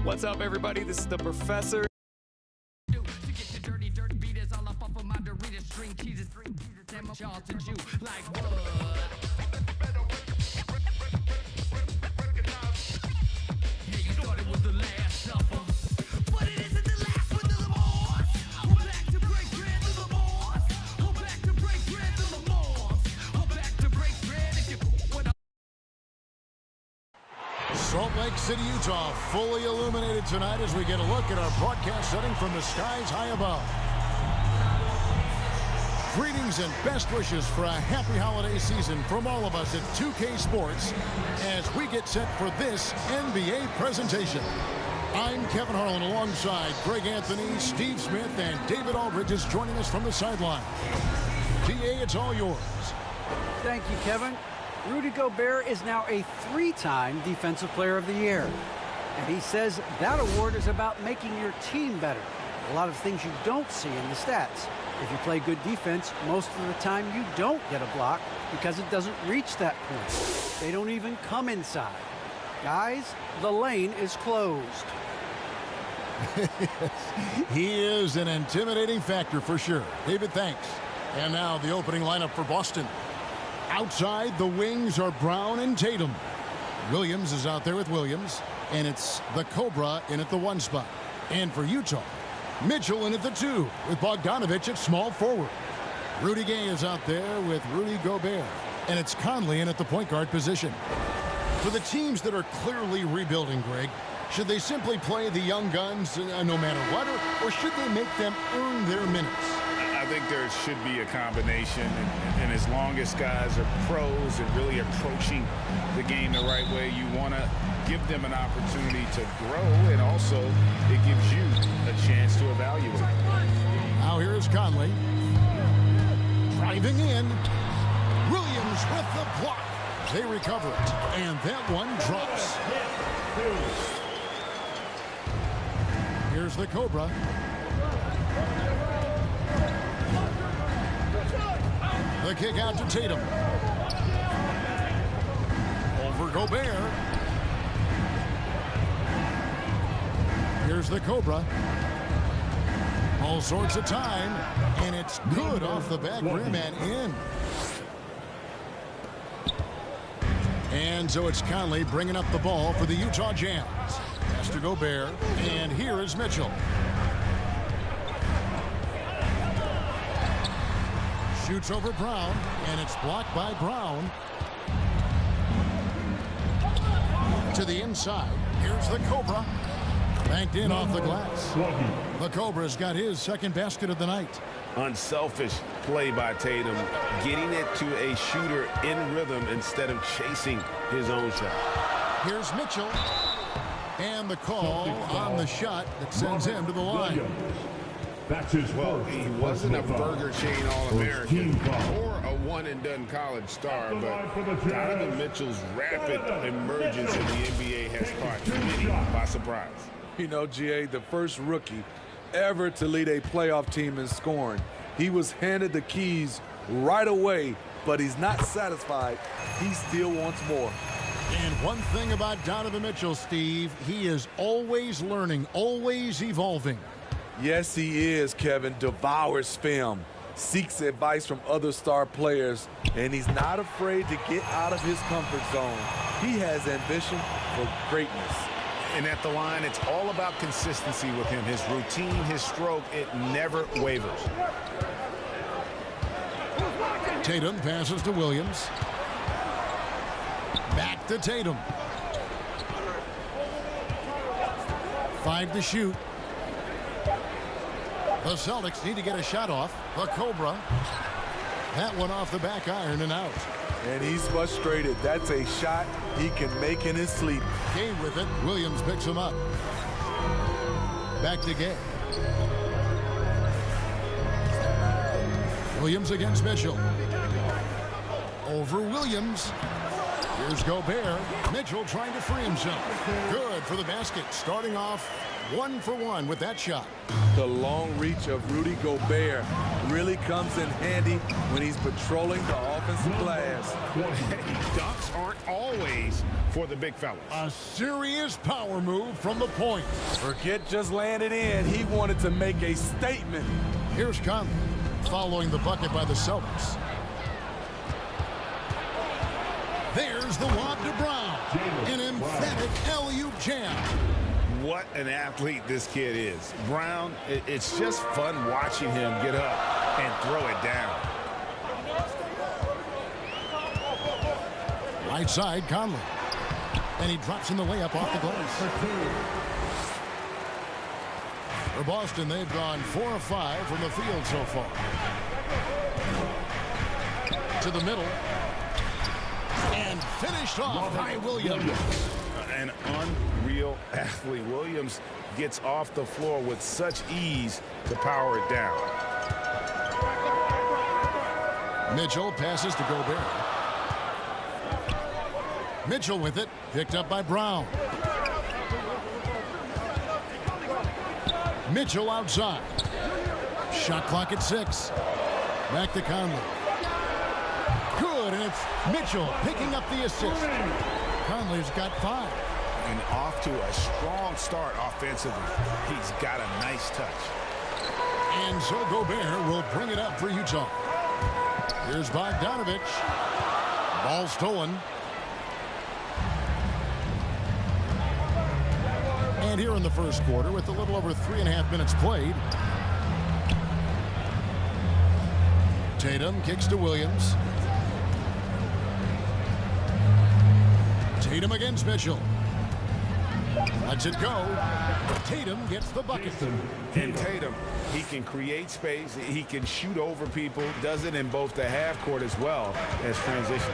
What's up, everybody? This is the Professor. Salt Lake City, Utah, fully illuminated tonight as we get a look at our broadcast setting from the skies high above. Greetings and best wishes for a happy holiday season from all of us at 2K Sports as we get set for this NBA presentation. I'm Kevin Harlan alongside Greg Anthony, Steve Smith, and David Aldridge is joining us from the sideline. DA, it's all yours. Thank you, Kevin. Rudy Gobert is now a 3-time Defensive Player of the Year. And he says that award is about making your team better. A lot of things you don't see in the stats. If you play good defense, most of the time you don't get a block because it doesn't reach that point. They don't even come inside. Guys, the lane is closed. He is an intimidating factor for sure. David, thanks. And now the opening lineup for Boston. Outside, the wings are Brown and Tatum. Williams is out there with Williams, and it's the Cobra in at the 1 spot. And for Utah, Mitchell in at the 2 with Bogdanovich at small forward. Rudy Gay is out there with Rudy Gobert, and it's Conley in at the point guard position. For the teams that are clearly rebuilding, Greg, should they simply play the young guns no matter what, or should they make them earn their minutes? I think there should be a combination, and as long as guys are pros and really approaching the game the right way, you want to give them an opportunity to grow, and also it gives you a chance to evaluate. Now here is Conley. Driving in. Williams with the block. They recover it, and that one drops. Here's the Cobra. The kick out to Tatum. Over Gobert. Here's the Cobra. All sorts of time, and it's good off the back rim and in. And so it's Conley bringing up the ball for the Utah Jazz. Pass to Gobert, and here is Mitchell. Shoots over Brown, and it's blocked by Brown. To the inside. Here's the Cobra. Banked in off the glass. The Cobra's got his second basket of the night. Unselfish play by Tatum, getting it to a shooter in rhythm instead of chasing his own shot. Here's Mitchell. And the call on the shot that sends him to the line. That's his he wasn't a Burger Chain All-American or a one-and-done college star, but Donovan Mitchell's rapid emergence in the NBA has caught many by surprise. You know, GA, the first rookie ever to lead a playoff team in scoring. He was handed the keys right away, but he's not satisfied. He still wants more. And one thing about Donovan Mitchell, Steve, he is always learning, always evolving. Yes, he is, Kevin. Devours film, seeks advice from other star players, and he's not afraid to get out of his comfort zone. He has ambition for greatness. And at the line, it's all about consistency with him. His routine, his stroke, it never wavers. Tatum passes to Williams. Back to Tatum. 5 to shoot. The Celtics need to get a shot off. The Cobra. That one off the back iron and out. And he's frustrated. That's a shot he can make in his sleep. Gay with it. Williams picks him up. Back to Gay. Williams against Mitchell. Over Williams. Here's Gobert. Mitchell trying to free himself. Good for the basket. Starting off 1 for 1 with that shot. The long reach of Rudy Gobert really comes in handy when he's patrolling the offensive glass. Dunks aren't always for the big fellas. A serious power move from the point. Forget just landed in. He wanted to make a statement. Here's Conley following the bucket by the Celtics. There's the lob to Brown. An emphatic LU jam. What an athlete this kid is. Brown, it's just fun watching him get up and throw it down. Right side, Conley. And he drops in the layup off the glass. For Boston, they've gone 4 of 5 from the field so far. To the middle. And finished off by Williams. An unreal athlete. Williams gets off the floor with such ease to power it down. Mitchell passes to Gobert. Mitchell with it, picked up by Brown. Mitchell outside. Shot clock at 6. Back to Conley. Good, and it's Mitchell picking up the assist. Conley's got 5. And off to a strong start offensively. He's got a nice touch. And so Gobert will bring it up for Utah. Here's Bogdanovich. Ball stolen. And here in the first quarter, with a little over 3.5 minutes played, Tatum kicks to Williams. Tatum against Mitchell. Lets it go. Tatum gets the bucket. And Tatum, he can create space. He can shoot over people. Does it in both the half court as well as transition.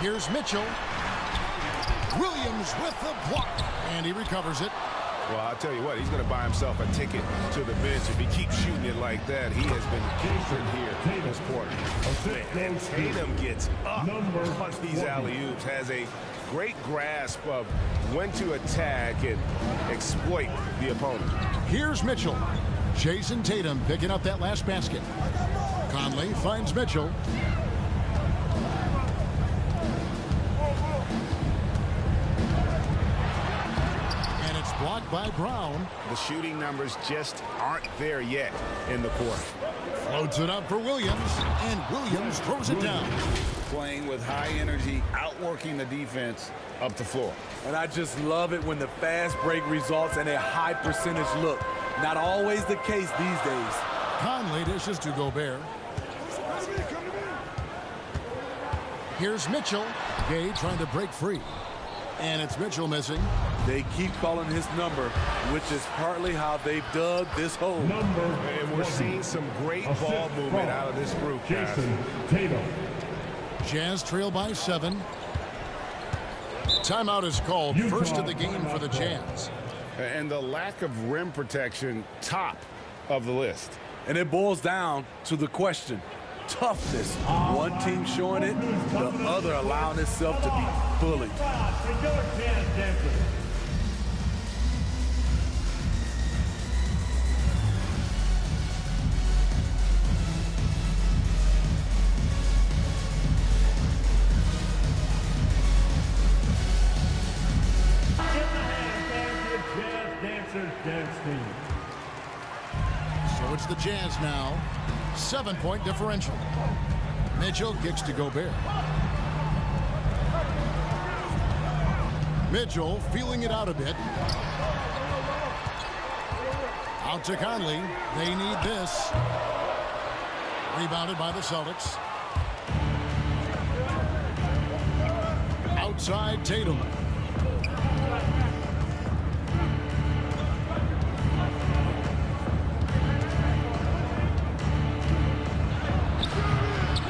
Here's Mitchell. Williams with the block. And he recovers it. Well, I'll tell you what, he's going to buy himself a ticket to the bench. If he keeps shooting it like that, he has been killing here in this quarter. And Tatum gets up on these alley-oops, has a great grasp of when to attack and exploit the opponent. Here's Mitchell. Jason Tatum picking up that last basket. Conley finds Mitchell. Blocked by Brown. The shooting numbers just aren't there yet in the quarter. Floats it up for Williams, and Williams throws it down. Playing with high energy, outworking the defense up the floor. And I just love it when the fast break results in a high percentage look. Not always the case these days. Conley dishes to Gobert. Here's Mitchell. Gay trying to break free. And it's Mitchell missing. They keep calling his number, which is partly how they've dug this hole. And we're seeing some great ball movement out of this group, guys. Tatum. Jazz trail by 7. Timeout is called. First of the game for the Jazz. And the lack of rim protection, top of the list. And it boils down to the question. Toughness. One team showing it, the other allowing itself to be bullied. So it's the Jazz now. 7-point differential. Mitchell kicks to Gobert. Mitchell feeling it out a bit. Out to Conley. They need this. Rebounded by the Celtics. Outside Tatum.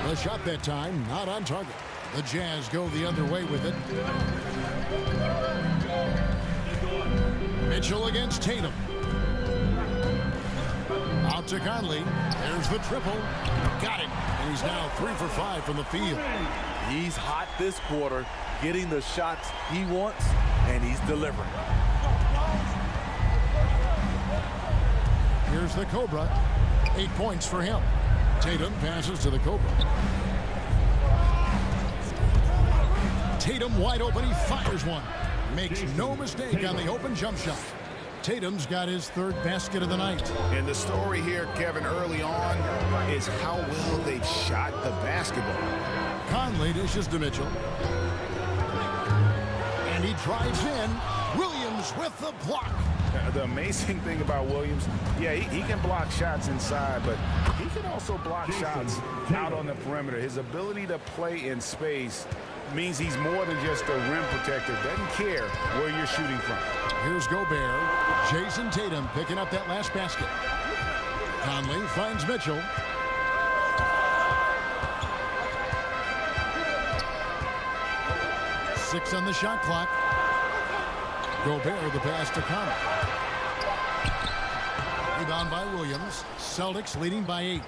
The shot that time, not on target. The Jazz go the other way with it. Mitchell against Tatum. Out to Conley. There's the triple. Got it. And he's now 3 for 5 from the field. He's hot this quarter, getting the shots he wants, and he's delivering. Here's the Cobra. 8 points for him. Tatum passes to the Cobra. Tatum wide open. He fires one. Makes no mistake on the open jump shot. Tatum's got his third basket of the night. And the story here, Kevin, early on is how well they've shot the basketball. Conley dishes to Mitchell. And he drives in. Williams with the block. The amazing thing about Williams, yeah, he can block shots inside, but he can also block shots out on the perimeter. His ability to play in space means he's more than just a rim protector. Doesn't care where you're shooting from. Here's Gobert. Jason Tatum picking up that last basket. Conley finds Mitchell. Six on the shot clock. Gobert the pass to Conley. Rebound by Williams. Celtics leading by 8.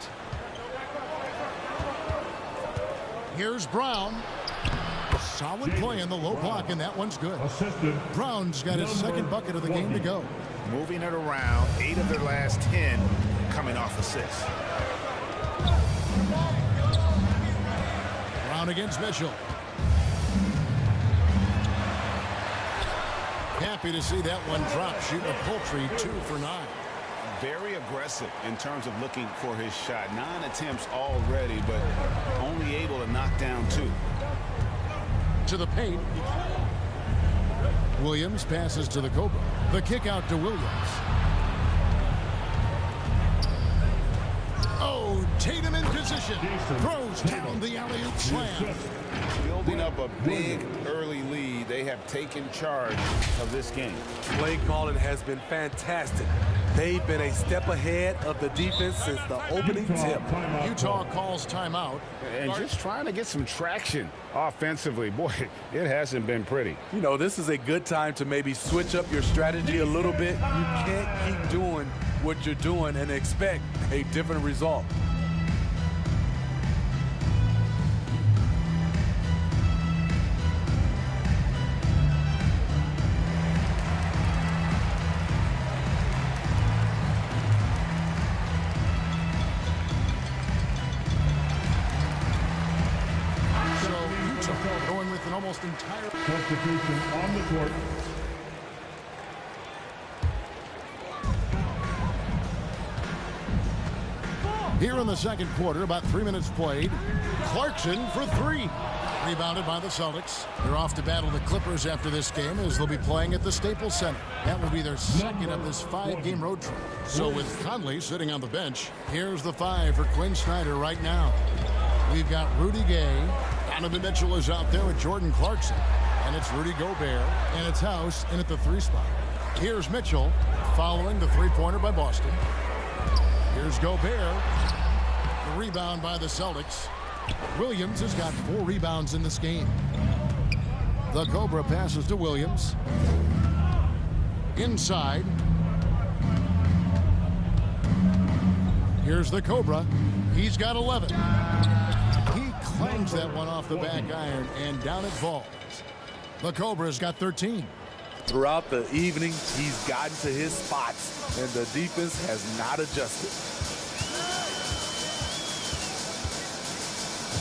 Here's Brown. Solid play in the low block, and that one's good. Brown's got his second bucket of the game to go. Moving it around, 8 of their last 10 coming off assists. Brown against Mitchell. Happy to see that one drop, shooting a paltry 2 for 9. Very aggressive in terms of looking for his shot. 9 attempts already, but only able to knock down 2. To the paint. Williams passes to the Cobra. The kick out to Williams. Oh, Tatum in position. Throws down the alley-oop slam. Building up a big early lead. They have taken charge of this game. Play calling has been fantastic. They've been a step ahead of the defense since the opening tip. Utah calls timeout. And just trying to get some traction offensively. Boy, it hasn't been pretty. You know, this is a good time to maybe switch up your strategy a little bit. You can't keep doing what you're doing and expect a different result. Going with an almost entire Substitution on the court. Here in the second quarter, about 3 minutes played. Clarkson for 3. Rebounded by the Celtics. They're off to battle the Clippers after this game as they'll be playing at the Staples Center. That will be their second of this 5-game road trip. So with Conley sitting on the bench, here's the 5 for Quinn Snyder right now. We've got Rudy Gay. Donovan Mitchell is out there with Jordan Clarkson. And it's Rudy Gobert. And it's House in at the 3 spot. Here's Mitchell following the 3-pointer by Boston. Here's Gobert. The rebound by the Celtics. Williams has got 4 rebounds in this game. The Cobra passes to Williams. Inside. Here's the Cobra. He's got 11. He clangs that one off the back iron, and down it falls. The Cobra's got 13. Throughout the evening, he's gotten to his spots, and the defense has not adjusted.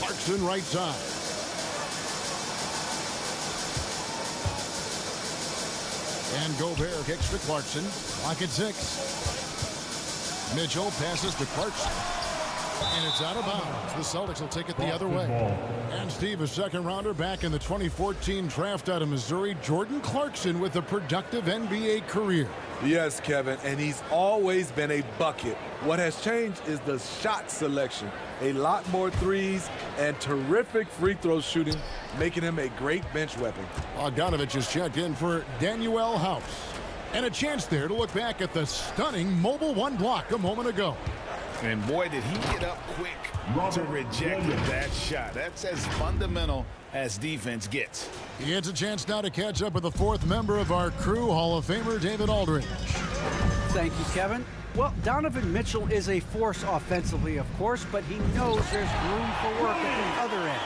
Clarkson right side. And Gobert kicks to Clarkson. Clock at 6. Mitchell passes to Clarkson. And it's out of bounds. The Celtics will take it the other way. And Steve, a second rounder back in the 2014 draft out of Missouri, Jordan Clarkson with a productive NBA career. Yes, Kevin, and he's always been a bucket. What has changed is the shot selection. A lot more threes and terrific free throw shooting, making him a great bench weapon. Bogdanovich has checked in for Daniel House. And a chance there to look back at the stunning mobile 1 block a moment ago. And boy, did he get up quick to reject that shot. That's as fundamental as defense gets. He gets a chance now to catch up with the 4th member of our crew, Hall of Famer David Aldridge. Thank you, Kevin. Well, Donovan Mitchell is a force offensively, of course, but he knows there's room for work at the other end.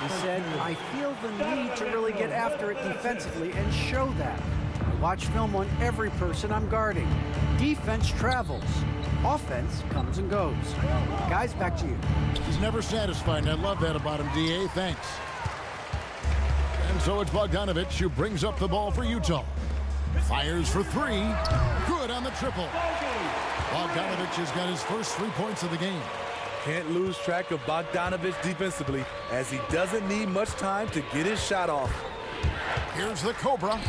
He said, I feel the need to really get after it defensively and show that. I watch film on every person I'm guarding. Defense travels. Offense comes and goes. Guys, back to you. He's never satisfied, and I love that about him, D.A. Thanks. And so it's Bogdanovich who brings up the ball for Utah. Fires for three. Good on the triple. Bogdanovich has got his first 3 points of the game. Can't lose track of Bogdanovich defensively, as he doesn't need much time to get his shot off. Here's the Cobra.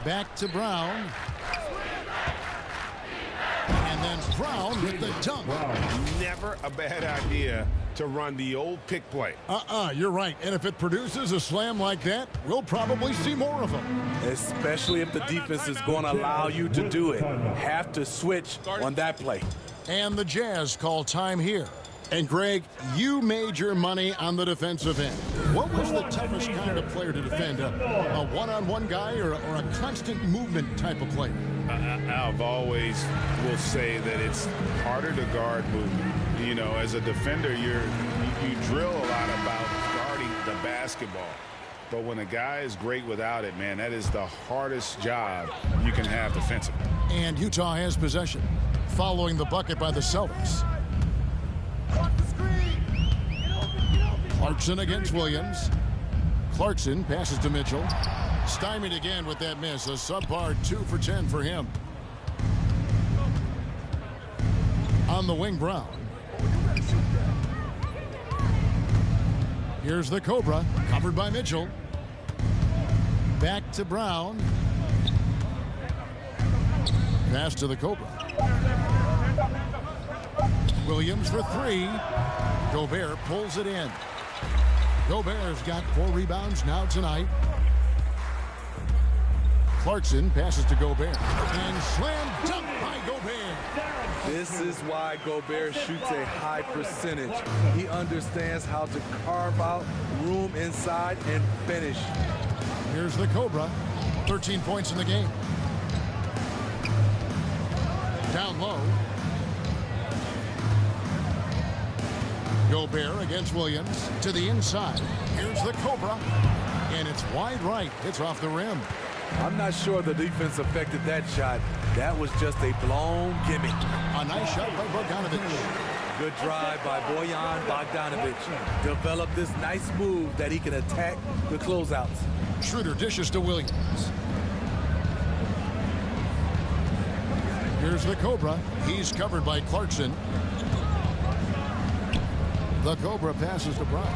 Back to Brown. And then Brown with the dunk. Never a bad idea to run the old pick play. You're right. And if it produces a slam like that, we'll probably see more of them. Especially if the defense is going to allow you to do it. Have to switch on that play. And the Jazz call time here. And Greg, you made your money on the defensive end. What was the toughest kind of player to defend? A one-on-one guy or a constant movement type of player? I've always will say that it's harder to guard movement. You know, as a defender, you drill a lot about guarding the basketball. But when a guy is great without it, man, that is the hardest job you can have defensively. And Utah has possession, following the bucket by the Celtics. Clarkson against Williams. Clarkson passes to Mitchell. Stymied again with that miss. A subpar 2 for 10 for him. On the wing, Brown. Here's the Cobra, covered by Mitchell. Back to Brown. Pass to the Cobra. Williams for three. Gobert pulls it in. Gobert's got 4 rebounds now tonight. Clarkson passes to Gobert. And slam dunk by Gobert. This is why Gobert shoots a high percentage. He understands how to carve out room inside and finish. Here's the Cobra. 13 points in the game. Down low. Gobert against Williams to the inside. Here's the Cobra. And it's wide right. It's off the rim. I'm not sure the defense affected that shot. That was just a blown gimme. A nice shot by Bogdanovich. Good drive by Bojan Bogdanovich. Developed this nice move that he can attack the closeouts. Schroeder dishes to Williams. Here's the Cobra. He's covered by Clarkson. The Cobra passes to Brown.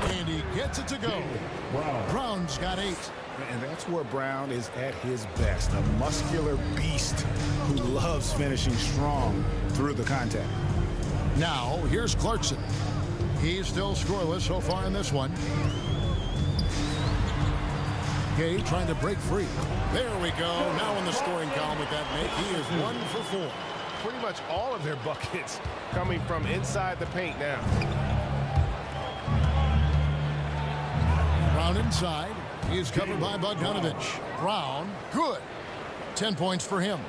And he gets it to go. Brown's got 8. And that's where Brown is at his best. A muscular beast who loves finishing strong through the contact. Now, here's Clarkson. He's still scoreless so far in this one. Gay trying to break free. There we go. Now in the scoring column with that make. He is 1 for 4. Pretty much all of their buckets coming from inside the paint now. Brown inside. He is covered by Bogdanovich. Brown, good. 10 points for him.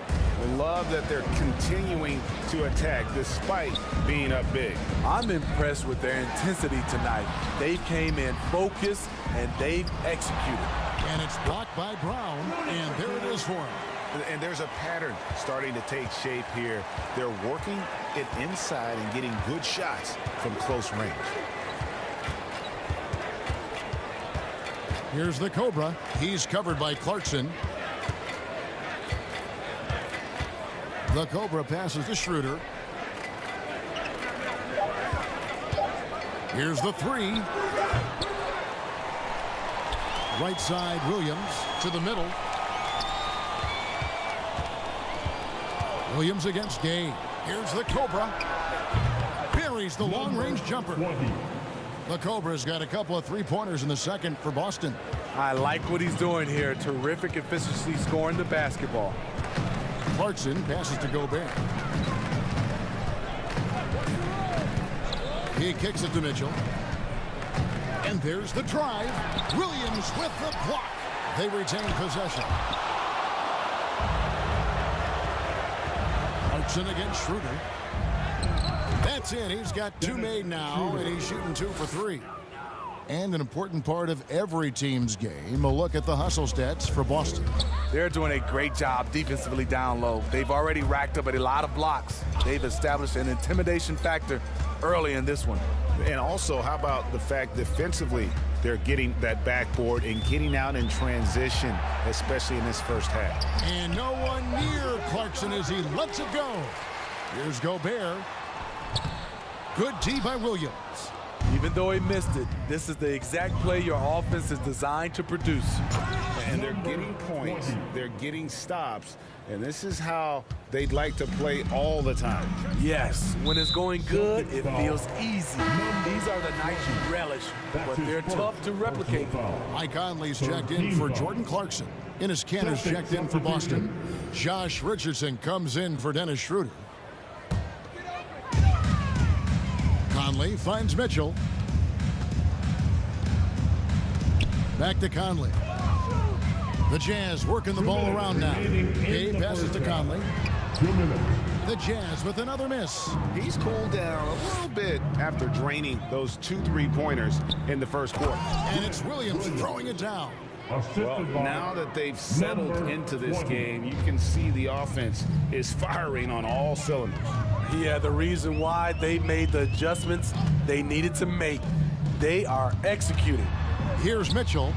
I love that they're continuing to attack despite being up big. I'm impressed with their intensity tonight. They came in focused and they've executed. And it's blocked by Brown, and there it is for him. And there's a pattern starting to take shape here. They're working it inside and getting good shots from close range. Here's the Cobra. He's covered by Clarkson. The Cobra passes to Schroeder. Here's the 3. Right side, Williams to the middle. Williams against Gay. Here's the Cobra. Buries the long-range jumper. The Cobra's got a couple of 3-pointers in the second for Boston. I like what he's doing here. Terrific efficiency scoring the basketball. Clarkson passes to Gobert. He kicks it to Mitchell. And there's the drive. Williams with the block. They retain possession. Clarkson against Schroeder. That's it. He's got 2 made now, and he's shooting 2 for 3. and an important part of every team's game. A look at the hustle stats for Boston. They're doing a great job defensively down low. They've already racked up a lot of blocks. They've established an intimidation factor early in this one. And also, how about the fact defensively, they're getting that backboard and getting out in transition, especially in this first half. And no one near Clarkson as he lets it go. Here's Gobert. Good D by Williams. Even though he missed it, this is the exact play your offense is designed to produce. And they're getting points, they're getting stops, and this is how they'd like to play all the time. Yes, when it's going good, it feels easy. These are the nights you relish, but they're tough to replicate. Mike Conley's checked in for Jordan Clarkson. Enes Kanter's checked in for Boston. Josh Richardson comes in for Dennis Schroeder. Conley finds Mitchell. Back to Conley. The Jazz working the ball around now. Gabe passes to Conley. The Jazz with another miss. He's cooled down a little bit after draining those 2 3-pointers in the first quarter. And it's Williams throwing it down. Well, now that they've settled into this game, you can see the offense is firing on all cylinders. Yeah, the reason why they made the adjustments they needed to make. They are executing. Here's Mitchell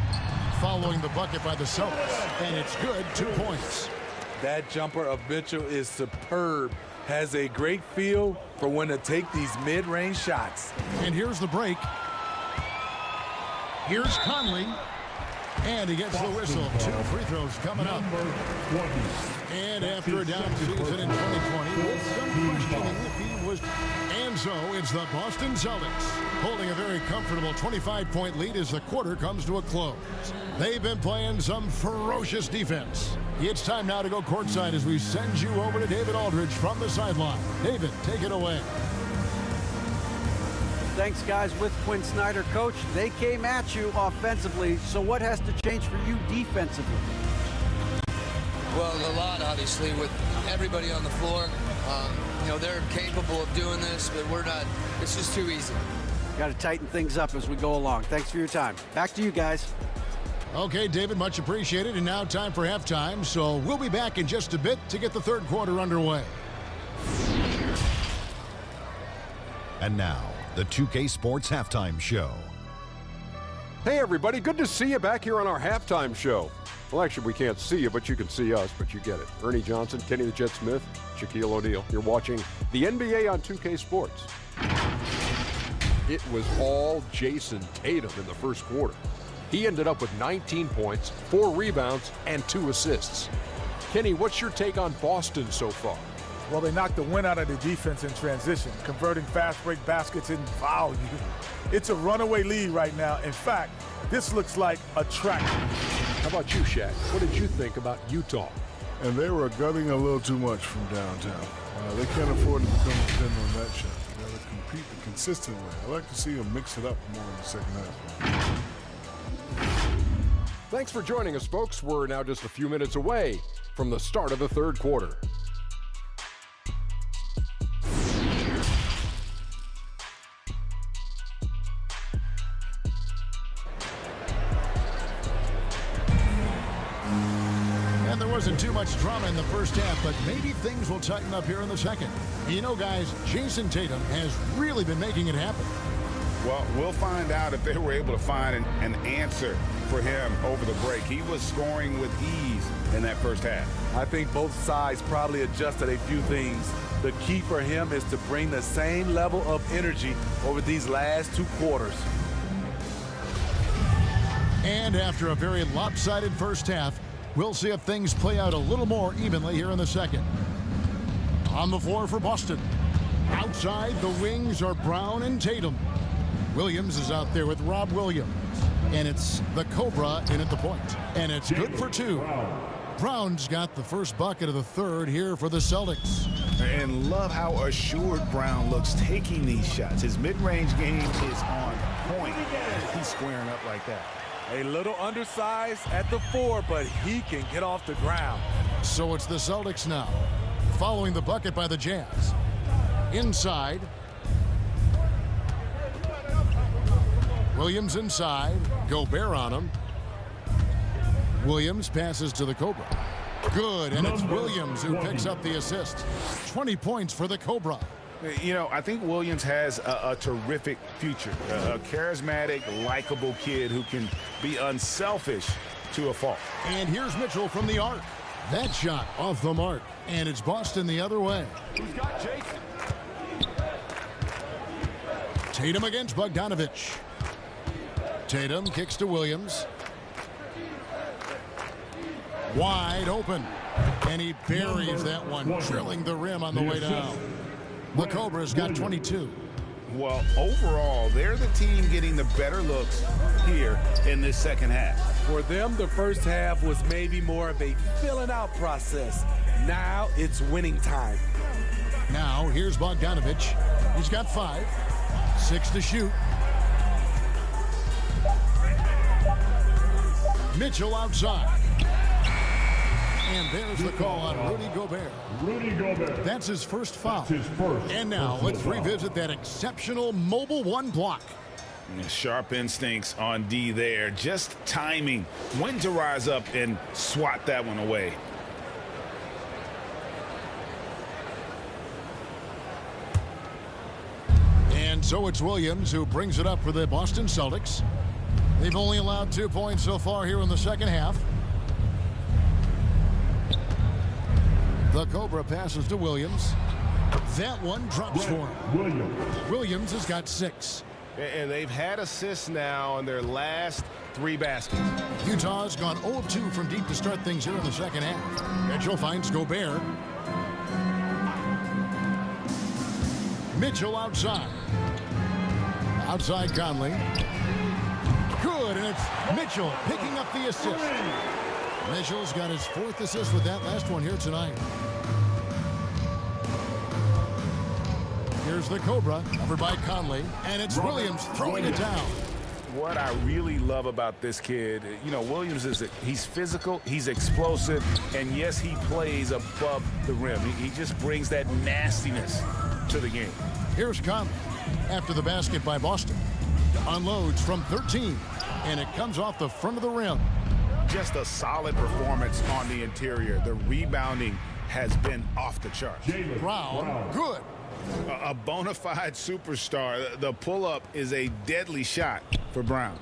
following the bucket by the Celtics, and it's good, 2 points. That jumper of Mitchell is superb. Has a great feel for when to take these mid-range shots. And here's the break. Here's Conley. And he gets the whistle. 2 free throws coming up. And after a down season in 2020, with some questioning if he was. And so it's the Boston Celtics holding a very comfortable 25-point lead as the quarter comes to a close. They've been playing some ferocious defense. It's time now to go courtside as we send you over to David Aldridge from the sideline. David, take it away. Thanks, guys. With Quinn Snyder, Coach, they came at you offensively. So what has to change for you defensively? Well, a lot, obviously, with everybody on the floor. You know, they're capable of doing this, but we're not. It's just too easy. Got to tighten things up as we go along. Thanks for your time. Back to you guys. Okay, David, much appreciated. And now time for halftime. So we'll be back in just a bit to get the third quarter underway. And now, the 2K Sports Halftime Show. Hey, everybody. Good to see you back here on our halftime show. Well, actually, we can't see you, but you can see us, but you get it. Ernie Johnson, Kenny the Jet Smith, Shaquille O'Neal. You're watching the NBA on 2K Sports. It was all Jason Tatum in the first quarter. He ended up with 19 points, 4 rebounds, and 2 assists. Kenny, what's your take on Boston so far? Well, they knocked the wind out of the defense in transition, converting fast break baskets in volume. It's a runaway lead right now. In fact, this looks like a track. How about you, Shaq? What did you think about Utah? And they were gutting a little too much from downtown. They can't afford to become dependent on that shot. They got to compete the consistent way. I like to see them mix it up more in the second half. Thanks for joining us, folks. We're now just a few minutes away from the start of the third quarter. Wasn't too much drama in the first half, but maybe things will tighten up here in the second. You know, guys, Jason Tatum has really been making it happen. Well, we'll find out if they were able to find an answer for him over the break. He was scoring with ease in that first half. I think both sides probably adjusted a few things. The key for him is to bring the same level of energy over these last 2 quarters. And after a very lopsided first half, we'll see if things play out a little more evenly here in the second. On the floor for Boston. Outside, the wings are Brown and Tatum. Williams is out there with Rob Williams. And it's the Cobra in at the point. And it's good for 2. Brown's got the first bucket of the third here for the Celtics. And love how assured Brown looks taking these shots. His mid-range game is on point. He's squaring up like that. A little undersized at the 4, but he can get off the ground. So it's the Celtics now, following the bucket by the Jazz. Inside. Williams inside. Gobert on him. Williams passes to the Cobra. Good, and it's Williams who picks up the assist. 20 points for the Cobra. You know, I think Williams has a terrific future. A charismatic, likable kid who can be unselfish to a fault. And here's Mitchell from the arc. That shot off the mark. And it's Boston the other way. Who's got Jason? Tatum against Bogdanovich. Tatum kicks to Williams. Wide open. And he buries that one, drilling the rim on the way down. The Cobra's got 22. Well, overall, they're the team getting the better looks here in this second half. For them, the first half was maybe more of a filling out process. Now it's winning time. Now here's Bogdanovich. He's got 5. 6 to shoot. Mitchell outside. And there's the call on Rudy Gobert. Rudy Gobert. That's his first foul. That's his first. And now let's revisit that exceptional mobile 1 block. Sharp instincts on D there. Just timing when to rise up and swat that one away. And so it's Williams who brings it up for the Boston Celtics. They've only allowed 2 points so far here in the second half. The Cobra passes to Williams. That one drops for him. Williams has got 6. And they've had assists now in their last 3 baskets. Utah's gone 0-2 from deep to start things here in the second half. Mitchell finds Gobert. Mitchell outside. Outside Conley. Good, and it's Mitchell picking up the assist. Mitchell's got his 4th assist with that last one here tonight. Here's the Cobra, covered by Conley, and it's Williams throwing it down. What I really love about this kid, you know, Williams he's physical, he's explosive, and yes, he plays above the rim. He just brings that nastiness to the game. Here's Conley after the basket by Boston. Unloads from 13, and it comes off the front of the rim. Just a solid performance on the interior. The rebounding has been off the charts. Brown, good. A bona fide superstar. The pull-up is a deadly shot for Brown.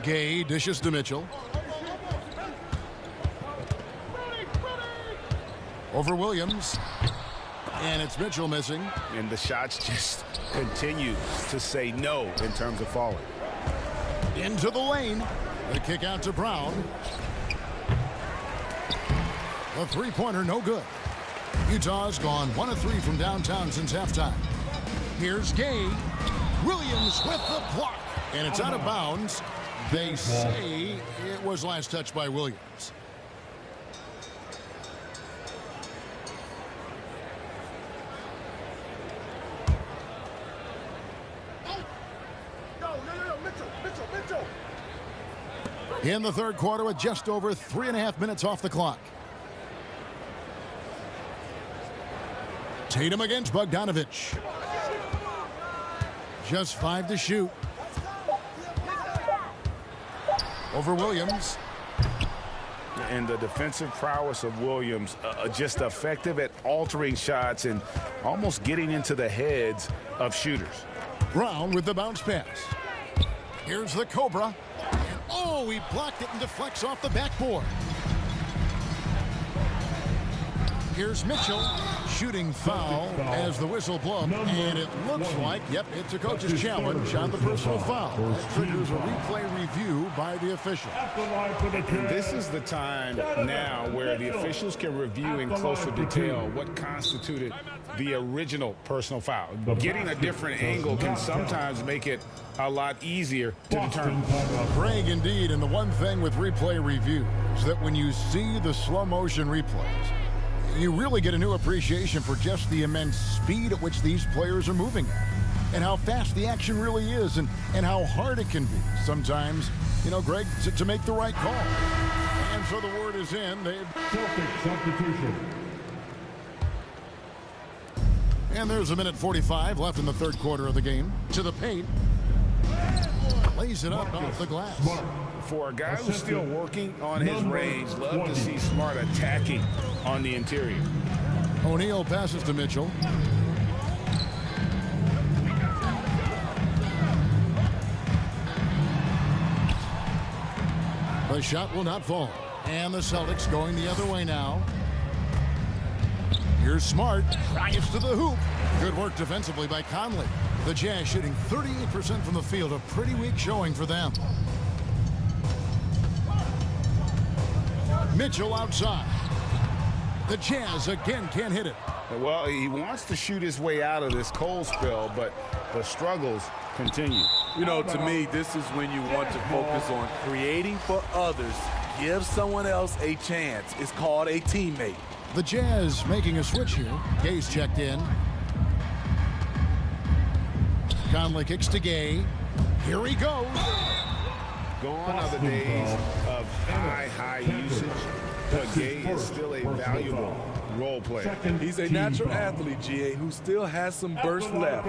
Gay dishes to Mitchell. Over Williams. And it's Mitchell missing. And the shots just continue to say no in terms of falling. Into the lane. The kick out to Brown. The 3-pointer no good. Utah's gone 1 of 3 from downtown since halftime. Here's Gay. Williams with the block. And it's out of bounds. They say it was last touched by Williams. In the third quarter with just over 3.5 minutes off the clock. Tatum against Bogdanovich. Just 5 to shoot. Over Williams. And the defensive prowess of Williams, just effective at altering shots and almost getting into the heads of shooters. Brown with the bounce pass. Here's the Cobra. And oh, he blocked it and deflects off the backboard. Here's Mitchell. Shooting foul as the whistle blows. And it looks like, yep, it's a coach's challenge on the personal foul. That triggers a replay review by the official. And this is the time now where the officials can review in closer detail what constituted the original personal foul. Getting a different angle can sometimes make it a lot easier to determine. Greg, indeed, and the one thing with replay review is that when you see the slow motion replays, you really get a new appreciation for just the immense speed at which these players are moving at, and how fast the action really is, and how hard it can be sometimes, you know, Greg, to make the right call. And so the word is in. Celtic substitution. And there's a minute 45 left in the third quarter of the game. To the paint. Lays it up off the glass. For a guy who's still working on his range, love to see Smart attacking on the interior. O'Neal passes to Mitchell. The shot will not fall. And the Celtics going the other way now. Here's Smart. Drives to the hoop. Good work defensively by Conley. The Jazz shooting 38% from the field. A pretty weak showing for them. Mitchell outside. The Jazz again can't hit it. Well, he wants to shoot his way out of this cold spell, but the struggles continue. You know, to me, this is when you want to focus on creating for others. Give someone else a chance. It's called a teammate. The Jazz making a switch here. Gay's checked in. Conley kicks to Gay. Here he goes. Gone are the days of high usage, but Gay is still a valuable role player. He's a natural athlete, GA, who still has some burst left.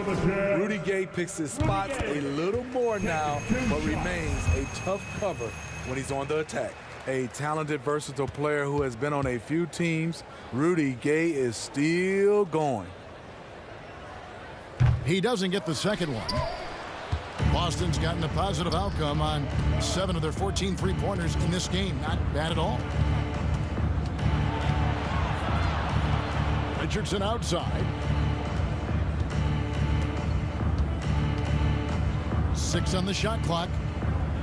Rudy Gay picks his spots a little more now, but remains a tough cover when he's on the attack. A talented, versatile player who has been on a few teams, Rudy Gay is still going. He doesn't get the second one. Boston's gotten a positive outcome on 7 of their 14 three-pointers in this game. Not bad at all. Richardson outside. 6 on the shot clock.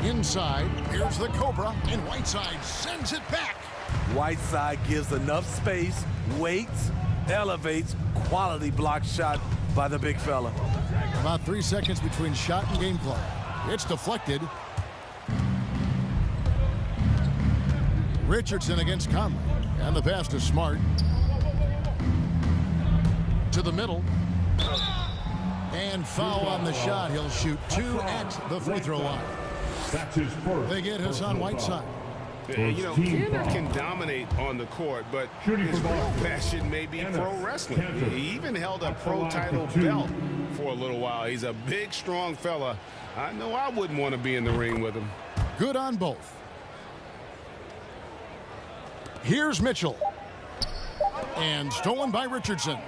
Inside, here's the Cobra, and Whiteside sends it back. Whiteside gives enough space, waits, elevates, quality block shot by the big fella. About 3 seconds between shot and game clock. It's deflected. Richardson against Conley, and the pass to Smart. To the middle. And foul on the shot. He'll shoot 2 at the free throw line. That's his first. They get Hassan Whiteside. You know, Kenneth can dominate on the court, but his real passion may be pro wrestling. He even held a pro title belt for a little while. He's a big, strong fella. I know I wouldn't want to be in the ring with him. Good on both. Here's Mitchell. And stolen by Richardson.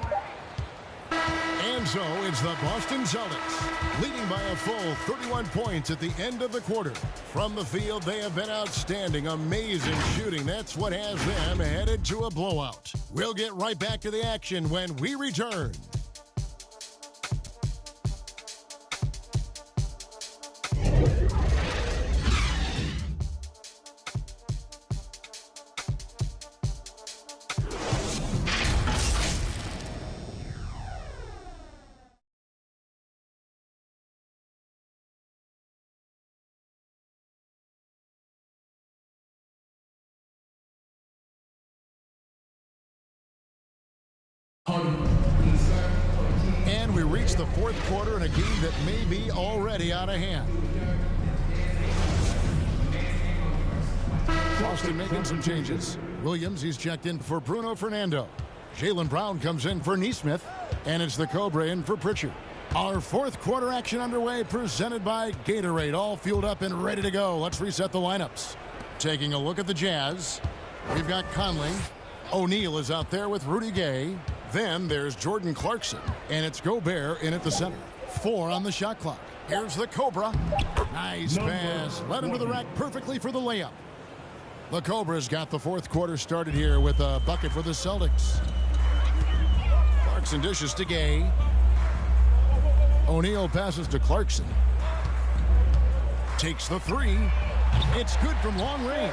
And so it's the Boston Celtics leading by a full 31 points at the end of the quarter. From the field, they have been outstanding, amazing shooting. That's what has them headed to a blowout. We'll get right back to the action when we return. And we reach the fourth quarter in a game that may be already out of hand. Boston making some changes. Williams, he's checked in for Bruno Fernando. Jaylen Brown comes in for Nesmith. And it's the Cobra in for Pritchard. Our fourth quarter action underway, presented by Gatorade. All fueled up and ready to go. Let's reset the lineups. Taking a look at the Jazz. We've got Conley. O'Neal is out there with Rudy Gay. Then there's Jordan Clarkson, and it's Gobert in at the center. 4 on the shot clock. Here's the Cobra. Nice pass. Led him to the rack perfectly for the layup. The Cobra's got the fourth quarter started here with a bucket for the Celtics. Clarkson dishes to Gay. O'Neal passes to Clarkson. Takes the 3. It's good from long range.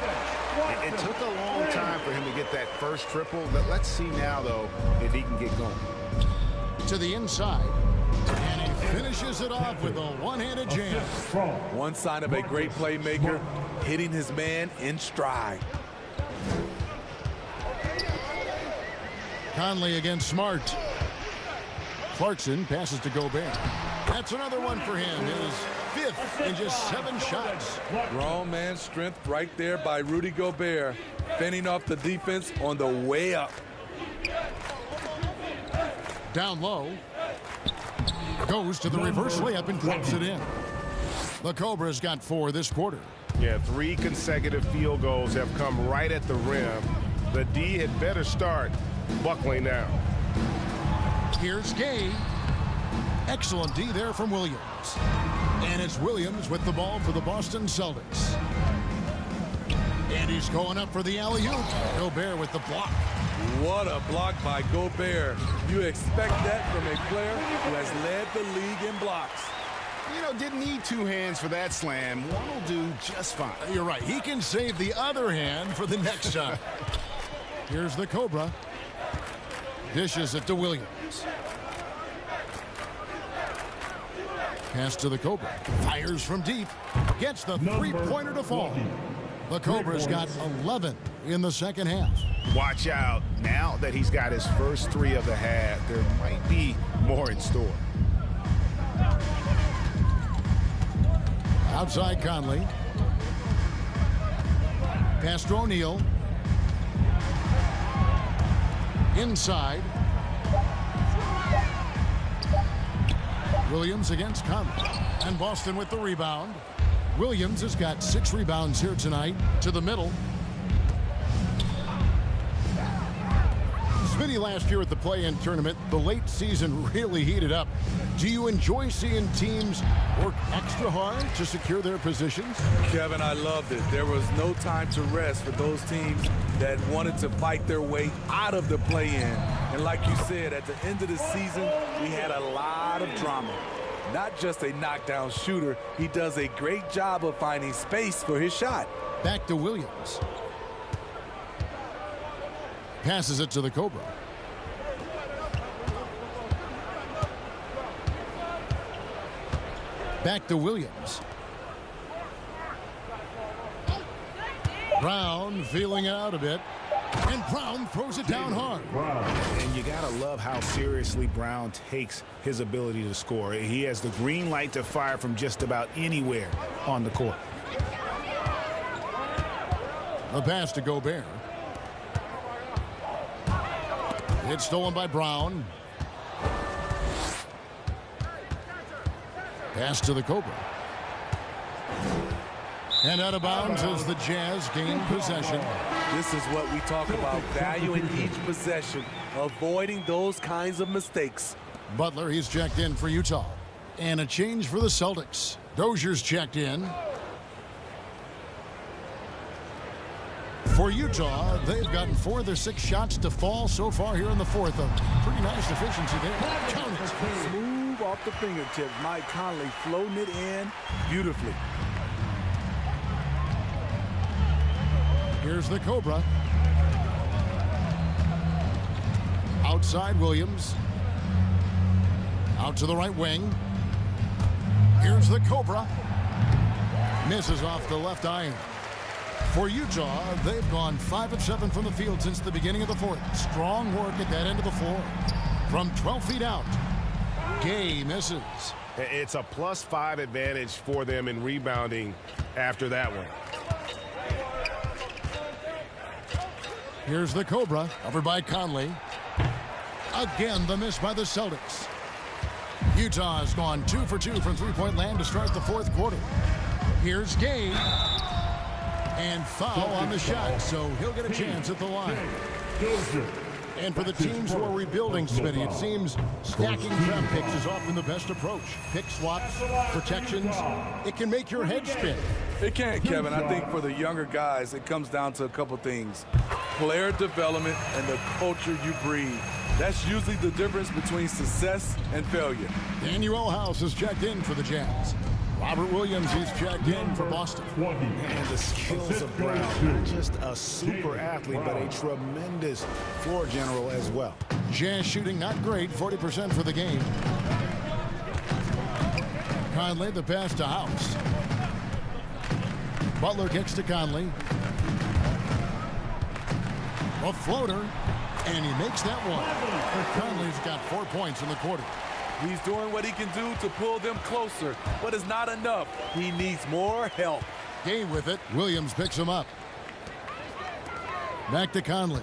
It took a long time for him to get that first triple. Let's see now, though, if he can get going. To the inside. And he finishes it off with a one-handed jam. One sign of a great playmaker, hitting his man in stride. Conley against Smart. Clarkson passes to Gobert. That's another one for him. His 5th in just 7 shots. Grown man strength right there by Rudy Gobert, fending off the defense on the way up. Down low. Goes to the reverse layup and drops it in. The Cobra's got 4 this quarter. Yeah, 3 consecutive field goals have come right at the rim. The D had better start buckling now. Here's Gay. Excellent D there from Williams. And it's Williams with the ball for the Boston Celtics. And he's going up for the alley-oop. Gobert with the block. What a block by Gobert. You expect that from a player who has led the league in blocks. You know, didn't need 2 hands for that slam. One will do just fine. You're right. He can save the other hand for the next shot. Here's the Cobra. Dishes it to Williams. Pass to the Cobra. Fires from deep. Gets the three-pointer to fall. The Cobra's got 11 in the second half. Watch out. Now that he's got his first 3 of the half, there might be more in store. Outside Conley. Pass to O'Neal. Inside. Williams against Conley. And Boston with the rebound. Williams has got 6 rebounds here tonight. To the middle. Smitty last year at the play-in tournament, the late season really heated up. Do you enjoy seeing teams work extra hard to secure their positions? Kevin, I loved it. There was no time to rest for those teams that wanted to fight their way out of the play-in. And like you said, at the end of the season, we had a lot of drama. Not just a knockdown shooter, he does a great job of finding space for his shot. Back to Williams. Passes it to the Cobra. Back to Williams. Brown feeling it out a bit. And Brown throws it down hard. And you gotta love how seriously Brown takes his ability to score. He has the green light to fire from just about anywhere on the court. The pass to Gobert. It's stolen by Brown. Pass to the Cobra. And out of bounds as the Jazz gain possession. This is what we talk about, valuing each possession, avoiding those kinds of mistakes. Butler, he's checked in for Utah. And a change for the Celtics. Dozier's checked in. For Utah, they've gotten 4 of their 6 shots to fall so far here in the fourth. A pretty nice efficiency there. Count it. Smooth off the fingertips. Mike Conley floating it in beautifully. Here's the Cobra. Outside Williams. Out to the right wing. Here's the Cobra. Misses off the left iron. For Utah, they've gone 5 of 7 from the field since the beginning of the fourth. Strong work at that end of the floor. From 12 feet out, Gay misses. It's a +5 advantage for them in rebounding after that one. Here's the Cobra, over by Conley. Again, the miss by the Celtics. Utah has gone 2 for 2 from three-point land to start the fourth quarter. Here's Gay. And foul on the shot, so he'll get a chance at the line. And for the teams who are rebuilding, Smitty, it seems stacking draft picks is often the best approach. Pick swaps, protections, it can make your head spin. It can, Kevin. I think for the younger guys, it comes down to a couple things. Player development and the culture you breed. That's usually the difference between success and failure. Daniel House is checked in for the Jazz. Robert Williams, he's checked in for Boston. And the skills of Brown, not just a super athlete, but a tremendous floor general as well. Jazz shooting not great, 40% for the game. Conley, the pass to House. Butler kicks to Conley. A floater, and he makes that one. Conley's got 4 points in the quarter. He's doing what he can do to pull them closer, but it's not enough. He needs more help. Gay with it. Williams picks him up. Back to Conley.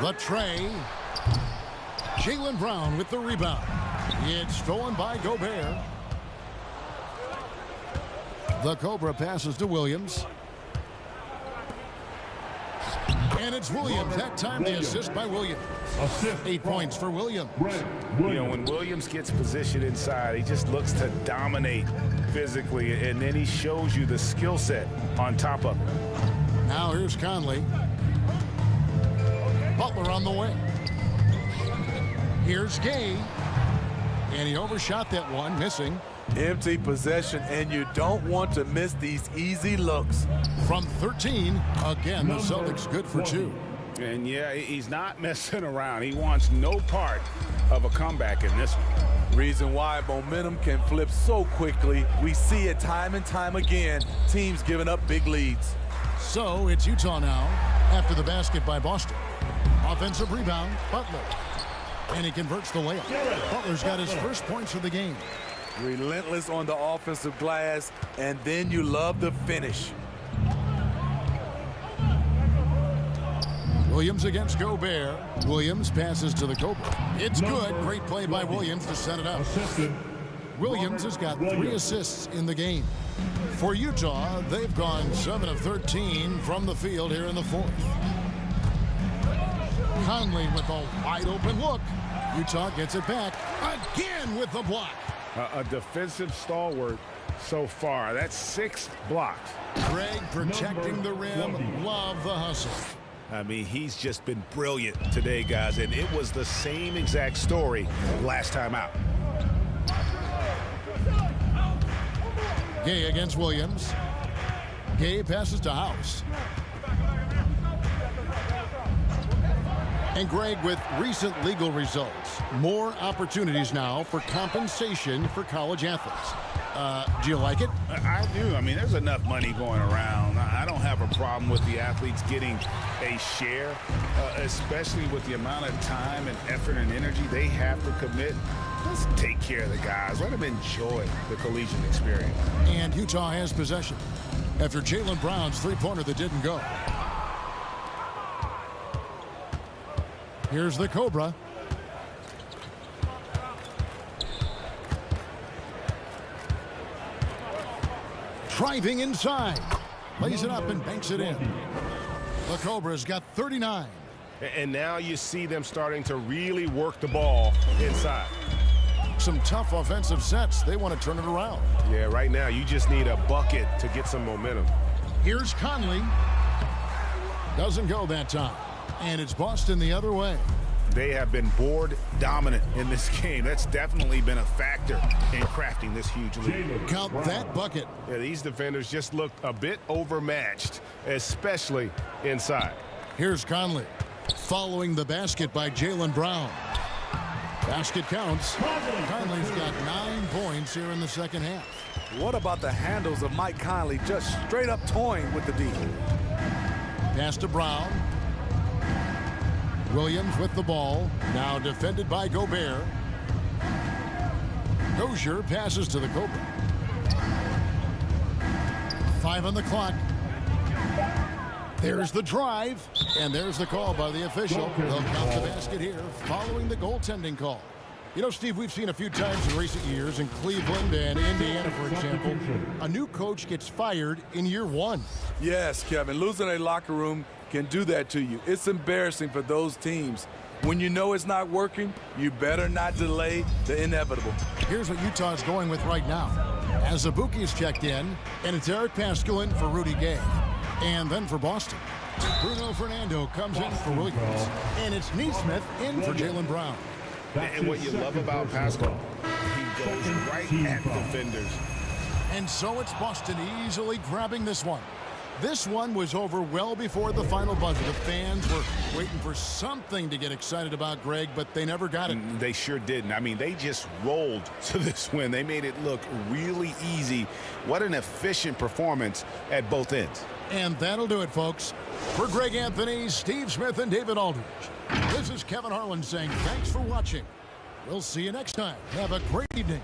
The tray. Jaylen Brown with the rebound. It's stolen by Gobert. The Cobra passes to Williams. And it's Williams. That time the assist by Williams. 8 points for Williams. You know, when Williams gets positioned inside, he just looks to dominate physically, and then he shows you the skill set on top of it. Now here's Conley. Butler on the wing. Here's Gay. And he overshot that one, missing. Empty possession, and you don't want to miss these easy looks. From 13, again, the Celtics good for 2. And yeah, he's not messing around. He wants no part of a comeback in this one. Reason why momentum can flip so quickly. We see it time and time again. Teams giving up big leads. So it's Utah now after the basket by Boston. Offensive rebound, Butler. And he converts the layup. Butler's got his first points of the game. Relentless on the offensive glass, and then you love the finish. Williams against Gobert. Williams passes to the Cobra. It's good. Great play by Williams to set it up. Williams has got 3 assists in the game. For Utah, they've gone 7 of 13 from the field here in the 4th. Conley with a wide open look. Utah gets it back again with the block. A defensive stalwart so far. That's 6 blocks. Greg protecting the rim. Love the hustle. I mean, he's just been brilliant today, guys, and it was the same exact story last time out. Gay against Williams. Gay passes to House. And Greg, with recent legal results, more opportunities now for compensation for college athletes. Do you like it? I do. I mean, there's enough money going around. I don't have a problem with the athletes getting a share, especially with the amount of time and effort and energy they have to commit. Let's take care of the guys. Let them enjoy the collegiate experience. And Utah has possession after Jaylen Brown's three-pointer that didn't go. Here's the Cobra. Driving inside. Lays it up and banks it in. The Cobra's got 39. And now you see them starting to really work the ball inside. Some tough offensive sets. They want to turn it around. Yeah, right now you just need a bucket to get some momentum. Here's Conley. Doesn't go that time. And it's Boston the other way. They have been board dominant in this game. That's definitely been a factor in crafting this huge lead. Count that bucket. Yeah, these defenders just looked a bit overmatched, especially inside. Here's Conley. Following the basket by Jaylen Brown. Basket counts. Conley's got 9 points here in the second half. What about the handles of Mike Conley just straight up toying with the D? Pass to Brown. Williams with the ball. Now defended by Gobert. Dozier passes to the Cobra. 5 on the clock. There's the drive. And there's the call by the official. They'll count the basket here following the goaltending call. You know, Steve, we've seen a few times in recent years in Cleveland and Indiana, for example, a new coach gets fired in year 1. Yes, Kevin. Losing a locker room can do that to you. It's embarrassing for those teams. When you know it's not working, you better not delay the inevitable. Here's what Utah's going with right now. As Azubuike's checked in, and it's Eric Pascal in for Rudy Gay. And then for Boston, Bruno Fernando comes in for Williams. And it's Neesmith in for Jaylen Brown. And what you love about Pascal, he goes right at defenders. And so it's Boston easily grabbing this one. This one was over well before the final buzzer. The fans were waiting for something to get excited about, Greg, but they never got it. They sure didn't. I mean, they just rolled to this win. They made it look really easy. What an efficient performance at both ends. And that'll do it, folks. For Greg Anthony, Steve Smith, and David Aldridge, this is Kevin Harlan saying thanks for watching. We'll see you next time. Have a great evening.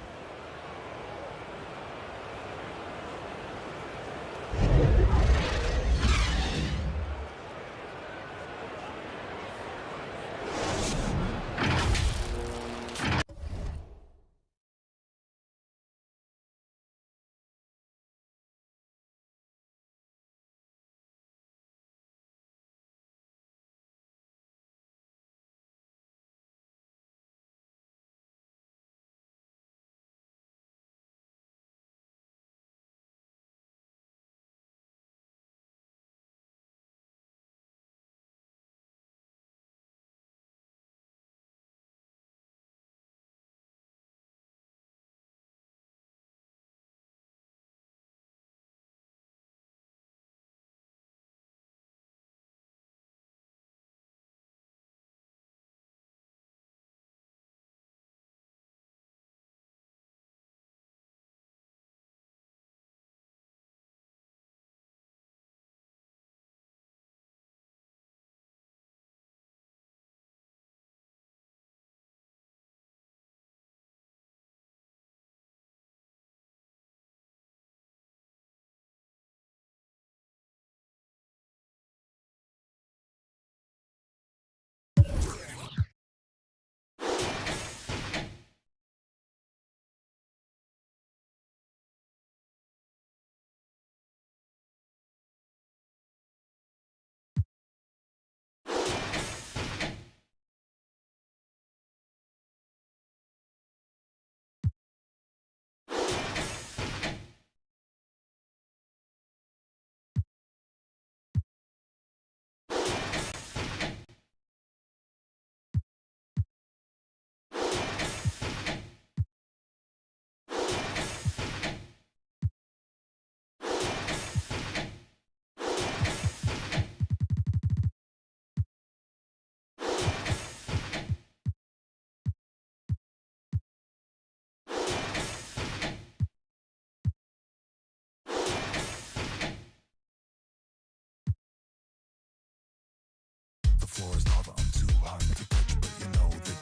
floor is lava, I'm too hot to touch, but you know that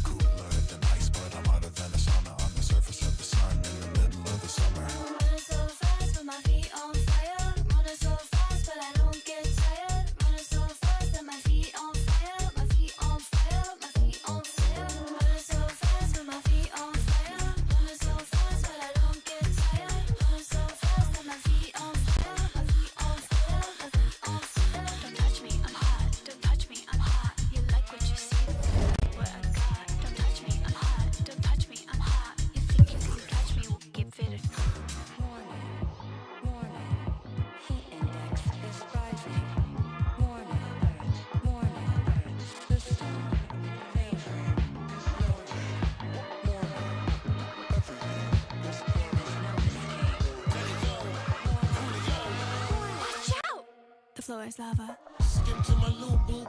cooler than ice, but I'm hotter than a sauna on the surface of the sun in the middle of the summer. Running so fast with my feet on fire. Running so fast, but I don't get tired. Running so fast that my feet on fire. My feet on fire. My feet on fire. Running so fast with my feet on fire. Running so fast, but I don't get tired. Running so fast that my feet on fire. My feet on fire. My feet on fire. Don't touch me, I'm hot. Don't touch me, I'm hot. You like what you see? What I got. Don't touch me, I'm hot. Don't touch me, I'm hot. You think you can catch me? We'll get fitted. Heat index is rising. Warning alert. Warning alert. System failure. Watch out! The floor is lava. Skip to my little boo